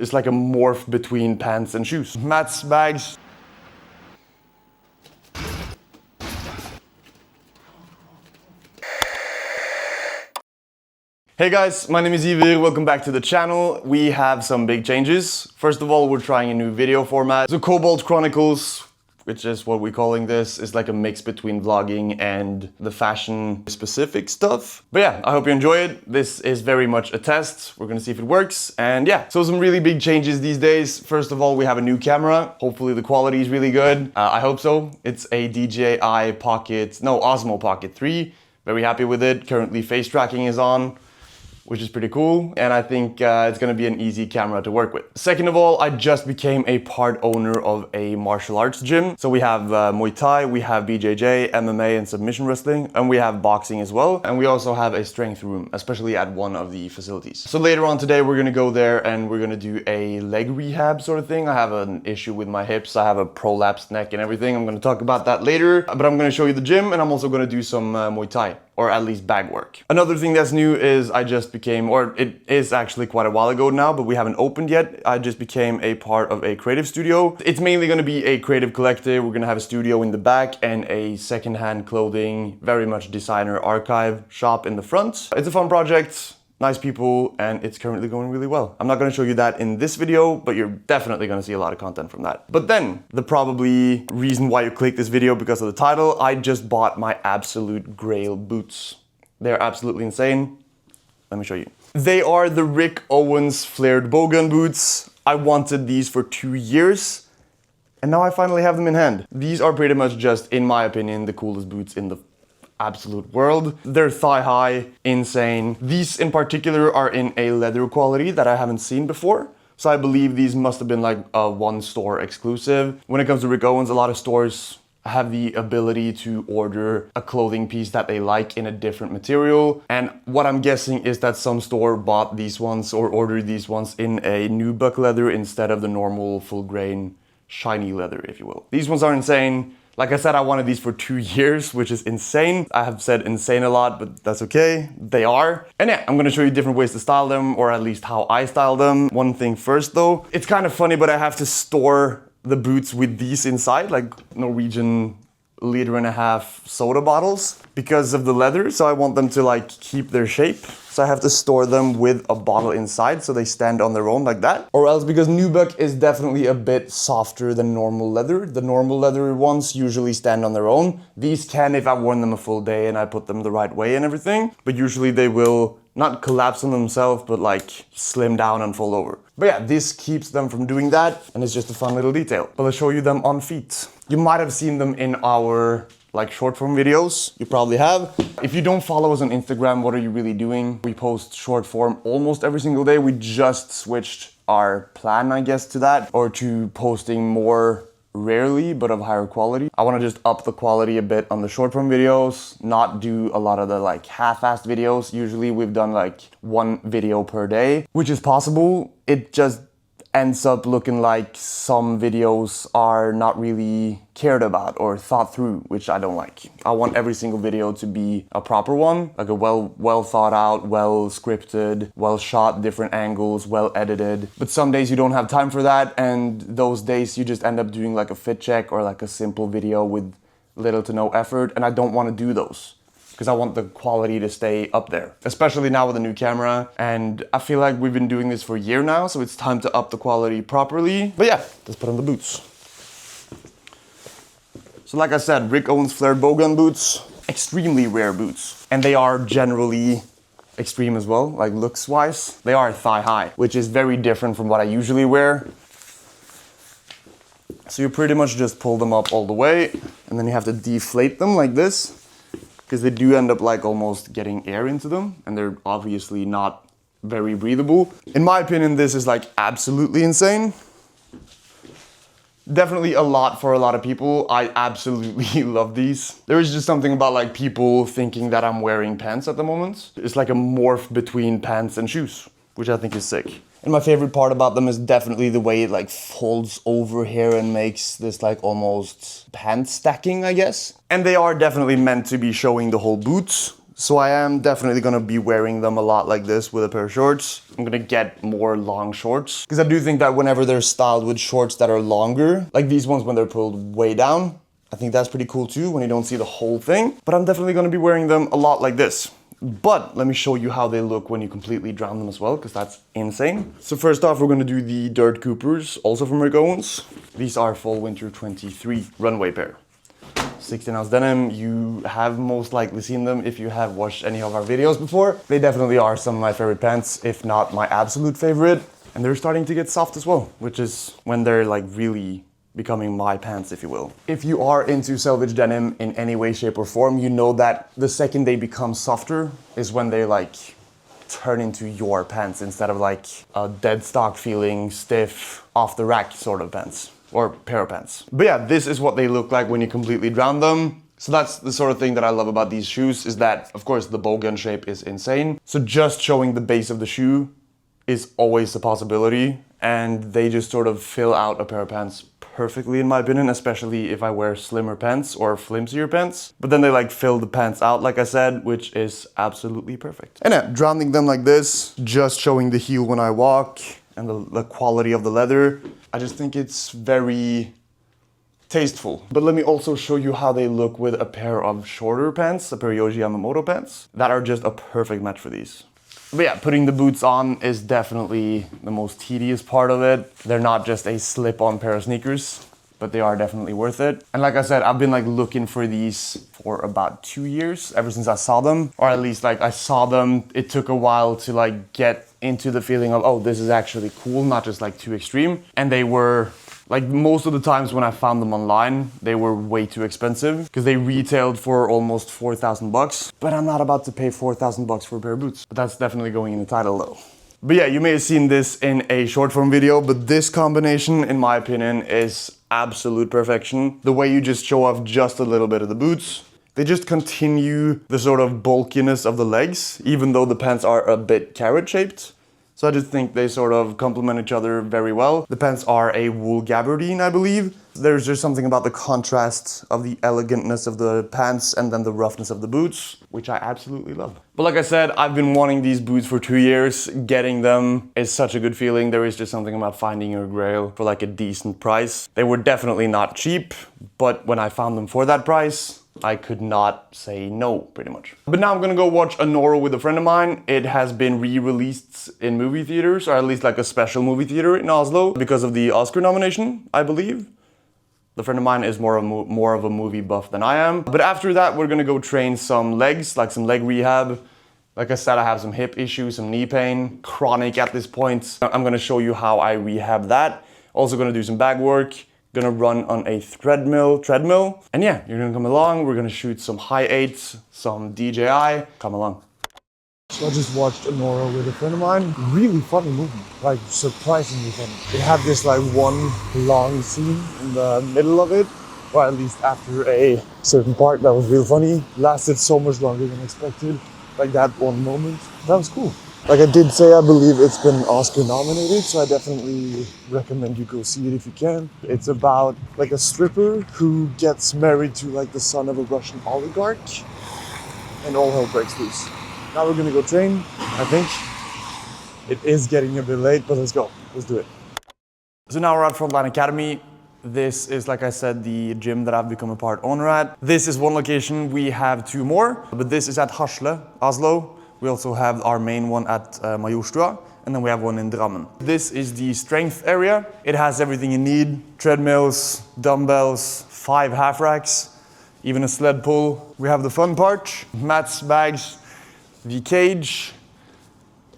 It's like a morph between pants and shoes. Mats, bags. Hey guys, my name is Iver, welcome back to the channel. We have some big changes. First of all, we're trying a new video format. The Kobolt Chronicles, which is what we're calling this, is like a mix between vlogging and the fashion specific stuff. But yeah, I hope you enjoy it. This is very much a test. We're gonna see if it works. And yeah, so some really big changes these days. First of all, we have a new camera. Hopefully the quality is really good. I hope so. It's a DJI Osmo Pocket 3. Very happy with it. Currently face tracking is on, which is pretty cool, and I think it's gonna be an easy camera to work with. Second of all, I just became a part owner of a martial arts gym. So we have Muay Thai, we have BJJ, MMA and submission wrestling, and we have boxing as well. And we also have a strength room, especially at one of the facilities. So later on today, we're gonna go there and we're gonna do a leg rehab sort of thing. I have an issue with my hips. I have a prolapsed neck and everything. I'm gonna talk about that later, but I'm gonna show you the gym and I'm also gonna do some Muay Thai, or at least bag work. Another thing that's new is I just became, or it is actually quite a while ago now, but we haven't opened yet. I just became a part of a creative studio. It's mainly gonna be a creative collective. We're gonna have a studio in the back and a secondhand clothing, very much designer archive shop in the front. It's a fun project, nice people, and it's currently going really well. I'm not gonna show you that in this video, but you're definitely gonna see a lot of content from that. But then, the probably reason why you clicked this video because of the title, I just bought my absolute grail boots. They're absolutely insane. Let me show you. They are the Rick Owens flared bowgun boots. I wanted these for 2 years, and now I finally have them in hand. These are pretty much just, in my opinion, the coolest boots in the absolute world. They're thigh high, insane. These in particular are in a leather quality that I haven't seen before. So I believe these must have been like a one store exclusive. When it comes to Rick Owens, a lot of stores have the ability to order a clothing piece that they like in a different material. And what I'm guessing is that some store bought these ones or ordered these ones in a nubuck leather instead of the normal full grain shiny leather, if you will. These ones are insane. Like I said, I wanted these for 2 years, which is insane. I have said insane a lot, but that's okay. They are. And yeah, I'm gonna show you different ways to style them, or at least how I style them. One thing first though, it's kind of funny, but I have to store the boots with these inside, like Norwegian 1.5 liter soda bottles, because of the leather. So I want them to like keep their shape. So I have to store them with a bottle inside so they stand on their own like that. Or else, because nubuck is definitely a bit softer than normal leather. The normal leather ones usually stand on their own. These can if I've worn them a full day and I put them the right way and everything. But usually they will not collapse on themselves, but like slim down and fall over. But yeah, this keeps them from doing that, and it's just a fun little detail. But I'll show you them on feet. You might have seen them in our like short form videos. You probably have. If you don't follow us on Instagram, what are you really doing? We post short form almost every single day. We just switched our plan, I guess, to that, or to posting more rarely, but of higher quality. I want to just up the quality a bit on the short form videos, not do a lot of the like half-assed videos. Usually we've done like 1 video per day, which is possible. It just ends up looking like some videos are not really cared about or thought through, which I don't like. I want every single video to be a proper one, like a well thought out, well scripted, well shot, different angles, well edited. But some days you don't have time for that, and those days you just end up doing like a fit check or like a simple video with little to no effort, and I don't want to do those, because I want the quality to stay up there, especially now with a new camera. And I feel like we've been doing this for a year now, so it's time to up the quality properly. But yeah, let's put on the boots. So like I said, Rick Owens flared bowgun boots, extremely rare boots. And they are generally extreme as well, like looks wise. They are thigh high, which is very different from what I usually wear. So you pretty much just pull them up all the way, and then you have to deflate them like this, because they do end up like almost getting air into them, and they're obviously not very breathable. In my opinion, this is like absolutely insane. Definitely a lot for a lot of people. I absolutely love these. There is just something about like people thinking that I'm wearing pants at the moment. It's like a morph between pants and shoes, which I think is sick. And my favorite part about them is definitely the way it like folds over here and makes this like almost pant stacking, I guess. And they are definitely meant to be showing the whole boot. So I am definitely gonna be wearing them a lot like this with a pair of shorts. I'm gonna get more long shorts because I do think that whenever they're styled with shorts that are longer, like these ones when they're pulled way down, I think that's pretty cool too when you don't see the whole thing. But I'm definitely gonna be wearing them a lot like this. But let me show you how they look when you completely drown them as well, because that's insane. So first off, we're gonna do the Dirt Coopers, also from Owens. These are fall winter 23 runway pair. 16-ounce denim. You have most likely seen them if you have watched any of our videos before. They definitely are some of my favorite pants, if not my absolute favorite. And they're starting to get soft as well, which is when they're like really becoming my pants, if you will. If you are into selvage denim in any way, shape or form, you know that the second they become softer is when they like turn into your pants instead of like a dead stock feeling, stiff, off the rack sort of pants or pair of pants. But yeah, this is what they look like when you completely drown them. So that's the sort of thing that I love about these shoes, is that of course the bow gun shape is insane. So just showing the base of the shoe is always a possibility, and they just sort of fill out a pair of pants perfectly in my opinion, especially if I wear slimmer pants or flimsier pants. But then they like fill the pants out, like I said, which is absolutely perfect. And yeah, drowning them like this, just showing the heel when I walk and the quality of the leather, I just think it's very tasteful. But let me also show you how they look with a pair of shorter pants, a pair of Yohji Yamamoto pants, that are just a perfect match for these. But yeah, putting the boots on is definitely the most tedious part of it. They're not just a slip-on pair of sneakers, but they are definitely worth it. And like I said, I've been like looking for these for about 2 years, ever since I saw them. Or at least like I saw them, it took a while to like get into the feeling of, oh, this is actually cool, not just like too extreme. And they were, like most of the times when I found them online, they were way too expensive because they retailed for almost 4,000 bucks. But I'm not about to pay 4,000 bucks for a pair of boots. But that's definitely going in the title though. But yeah, you may have seen this in a short form video, but this combination, in my opinion, is absolute perfection. The way you just show off just a little bit of the boots, they just continue the sort of bulkiness of the legs, even though the pants are a bit carrot shaped. So I just think they sort of complement each other very well. The pants are a wool gabardine, I believe. There's just something about the contrast of the elegantness of the pants and then the roughness of the boots, which I absolutely love. But like I said, I've been wanting these boots for 2 years. Getting them is such a good feeling. There is just something about finding your grail for like a decent price. They were definitely not cheap, but when I found them for that price, I could not say no, pretty much. But now I'm gonna go watch Anoro with a friend of mine. It has been re-released in movie theaters, or at least like a special movie theater in Oslo, because of the Oscar nomination, I believe. The friend of mine is more of a movie buff than I am. But after that, we're gonna go train some legs, like some leg rehab. Like I said, I have some hip issues, some knee pain, chronic at this point. I'm gonna show you how I rehab that. Also gonna do some bag work. Gonna run on a treadmill. And yeah, you're gonna come along. We're gonna shoot some high eights, some DJI. Come along. So I just watched Anoro with a friend of mine. Really funny movie, like surprisingly funny. It had this like one long scene in the middle of it, or at least after a certain part that was real funny. Lasted so much longer than expected. Like that one moment. That was cool. Like I did say, I believe it's been Oscar nominated, so I definitely recommend you go see it if you can. It's about like a stripper who gets married to like the son of a Russian oligarch, and all hell breaks loose. Now we're gonna go train, I think. It is getting a bit late, but let's go. Let's do it. So now we're at Frontline Academy. This is, like I said, the gym that I've become a part owner at. This is one location. We have 2 more, but this is at Hasle, Oslo. We also have our main one at Majorstua, and then we have one in Drammen. This is the strength area. It has everything you need: treadmills, dumbbells, 5 half racks, even a sled pull. We have the fun part: mats, bags, the cage,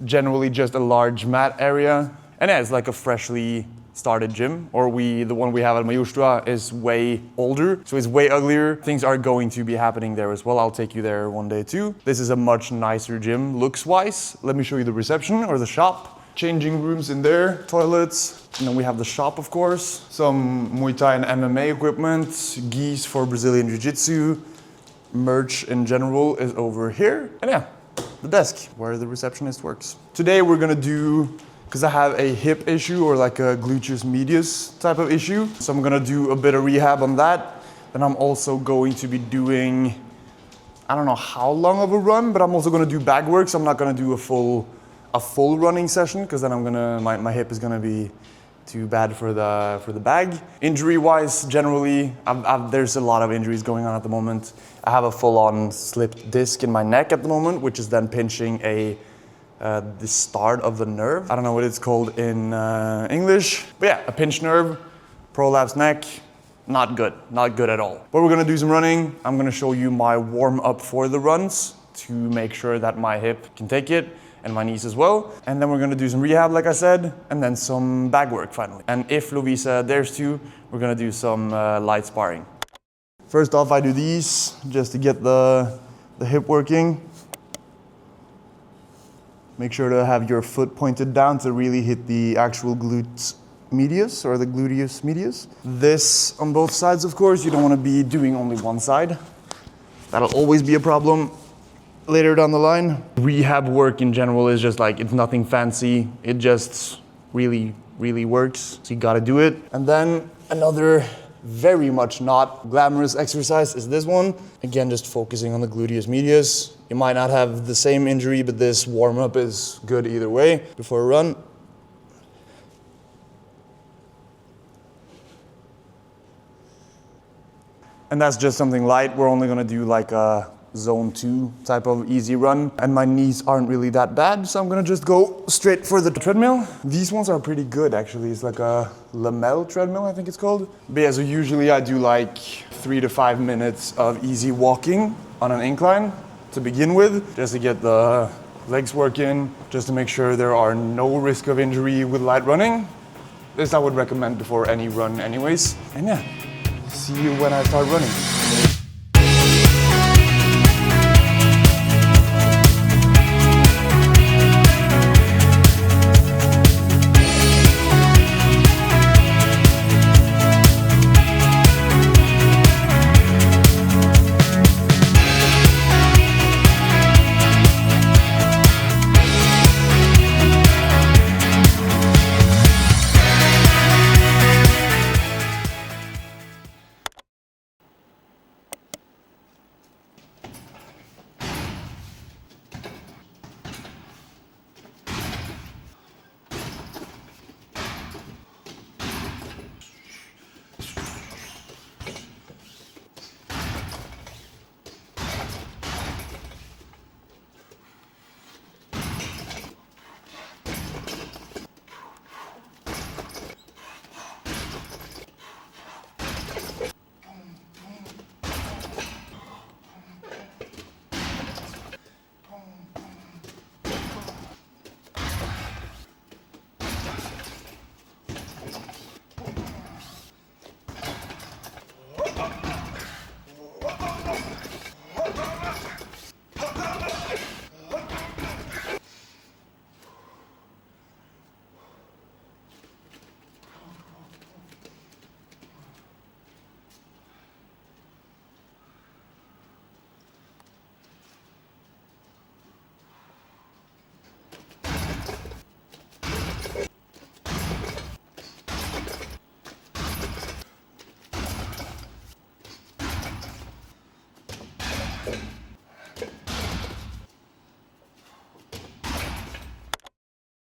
generally just a large mat area. And yeah, it's like a freshly started gym, or the one we have at Majorstua is way older, so it's way uglier. Things are going to be happening there as well. I'll take you there one day too. This is a much nicer gym looks-wise. Let me show you the reception or the shop. Changing rooms in there, toilets, and then we have the shop, of course. Some Muay Thai and MMA equipment, gis for Brazilian Jiu-Jitsu. Merch in general is over here. And yeah, the desk where the receptionist works. Today we're gonna do, because I have a hip issue or like a gluteus medius type of issue. So I'm gonna do a bit of rehab on that. Then I'm also going to be doing I don't know how long of a run, but I'm also gonna do bag work, so I'm not gonna do a full running session, because then my hip is gonna be too bad for the bag. Injury-wise, generally, there's a lot of injuries going on at the moment. I have a full-on slipped disc in my neck at the moment, which is then pinching the start of the nerve. I don't know what it's called in English, but yeah, a pinched nerve, prolapsed neck. Not good at all. But we're gonna do some running. I'm gonna show you my warm up for the runs to make sure that my hip can take it, and my knees as well. And then we're gonna do some rehab, like I said, and then some bag work finally. And if Lovisa dares to, we're gonna do some light sparring. First off, I do these just to get the hip working. Make sure to have your foot pointed down to really hit the actual glutes medius, or the gluteus medius. This on both sides, of course. You don't want to be doing only one side. That'll always be a problem later down the line. Rehab work in general is just like, it's nothing fancy. It just really works. So you gotta do it. And then another very much not glamorous exercise is this one. Again, just focusing on the gluteus medius. You might not have the same injury, but this warm up is good either way before a run. And that's just something light. We're only gonna do like a zone 2 type of easy run. And my knees aren't really that bad, so I'm gonna just go straight for the treadmill. These ones are pretty good, actually. It's like a Lamel treadmill, I think it's called. But yeah, so usually I do like 3 to 5 minutes of easy walking on an incline to begin with, just to get the legs working, just to make sure there are no risk of injury with light running. This I would recommend before any run anyways. And yeah, see you when I start running.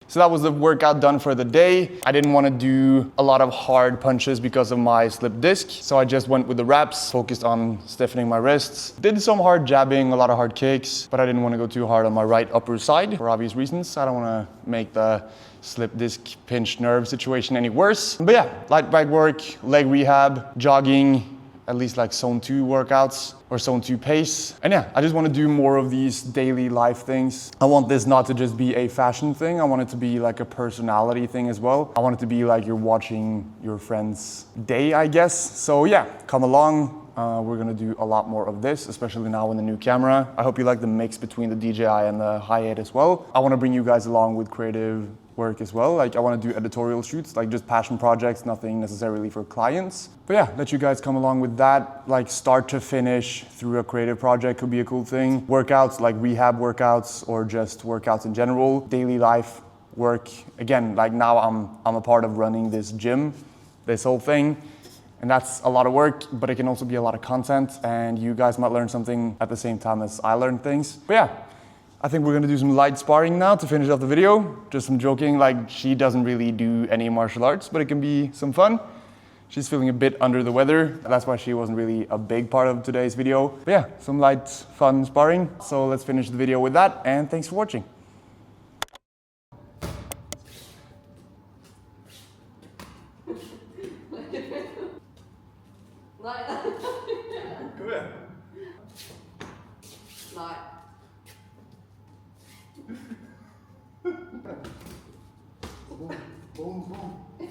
So that was the workout done for the day. I didn't want to do a lot of hard punches because of my slipped disc. So I just went with the reps, focused on stiffening my wrists. Did some hard jabbing, a lot of hard kicks, but I didn't want to go too hard on my right upper side for obvious reasons. I don't want to make the slipped disc pinched nerve situation any worse. But yeah, light bag work, leg rehab, jogging, at least like zone 2 workouts or zone 2 pace. And yeah, I just want to do more of these daily life things. I want this not to just be a fashion thing. I want it to be like a personality thing as well. I want it to be like you're watching your friend's day, I guess. So yeah, come along. We're gonna do a lot more of this, especially now in the new camera. I hope you like the mix between the DJI and the Hi8 as well. I want to bring you guys along with creative work as well. Like I want to do editorial shoots, like just passion projects, nothing necessarily for clients. But yeah, let you guys come along with that. Like start to finish through a creative project could be a cool thing. Workouts like rehab workouts or just workouts in general. Daily life work. Again, like now I'm a part of running this gym, this whole thing. And that's a lot of work, but it can also be a lot of content, and you guys might learn something at the same time as I learn things. But yeah, I think we're gonna do some light sparring now to finish off the video. Just some joking, like she doesn't really do any martial arts, but it can be some fun. She's feeling a bit under the weather. That's why she wasn't really a big part of today's video. But yeah, some light, fun sparring. So let's finish the video with that, and thanks for watching. Kom igjen. Nei. Boom, boom.